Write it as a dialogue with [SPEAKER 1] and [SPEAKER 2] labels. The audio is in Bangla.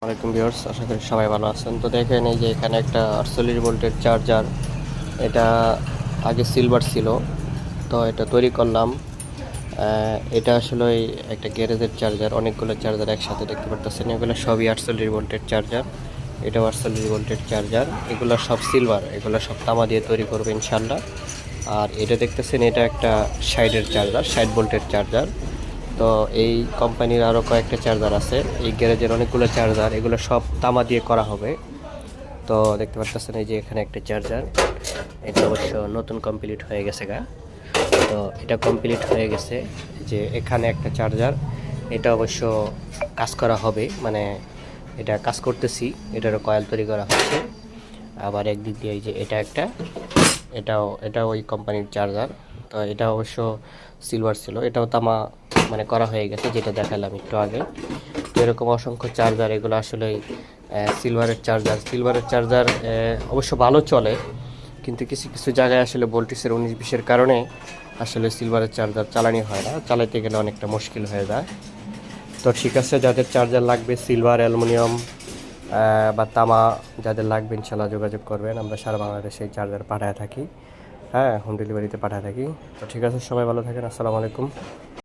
[SPEAKER 1] ওয়ালাইকুম ভিউয়ার্স, আশা করি সবাই ভালো আছেন। তো দেখেন এই যে এখানে একটা 48 ভোল্টের চার্জার, এটা আগে সিলভার ছিল, তো এটা তৈরি করলাম। এটা আসলে একটা গ্যারেজের চার্জার, অনেকগুলো চার্জার একসাথে দেখতে পারতেছেন। এগুলো সবই 48 ভোল্টের চার্জার, এটাও 48 ভোল্টের চার্জার। এগুলো সব সিলভার, এগুলো সব তামা দিয়ে তৈরি করবে ইনশাল্লাহ। আর এটা দেখতেছেন, এটা একটা 60-এর চার্জার, 60 ভোল্টের চার্জার। তো এই কোম্পানির আরও কয়েকটা চার্জার আছে, এই গ্যারেজের অনেকগুলো চার্জার, এগুলো সব তামা দিয়ে করা হবে। তো দেখতে পাচ্ছেন এই যে এখানে একটা চার্জার, এটা অবশ্য নতুন কমপ্লিট হয়ে গেছে গা। তো এটা কমপ্লিট হয়ে গেছে, যে এখানে একটা চার্জার, এটা অবশ্য কাজ করা হবে, মানে এটা কাজ করতেছি, এটারও কয়েল তৈরি করা হচ্ছে। আবার একদিক দিয়ে এই যে এটা একটা, এটাও ওই কোম্পানির চার্জার। তো এটা অবশ্য সিলভার ছিল, এটাও তামা মানে করা হয়ে গেছে, যেটা দেখালাম একটু আগে। তো এরকম অসংখ্য চার্জার, এগুলো আসলে সিলভারের চার্জার অবশ্য ভালো চলে, কিন্তু কিছু কিছু জায়গায় আসলে ভোল্টেজের 19-20-এর কারণে আসলে সিলভারের চার্জার চালানি হয় না, চালাতে গেলে অনেকটা মুশকিল হয়ে যায়। তো ঠিক আছে, যাদের চার্জার লাগবে সিলভার, অ্যালুমিনিয়াম বা তামা, যাদের লাগবে ইনশাল্লাহ যোগাযোগ করবেন। আমরা সারা বাংলাদেশে এই চার্জার পাঠায় থাকি, হ্যাঁ, হোম ডেলিভারিতে পাঠায় থাকি। তো ঠিক আছে, সবাই ভালো থাকেন, আসসালামু আলাইকুম।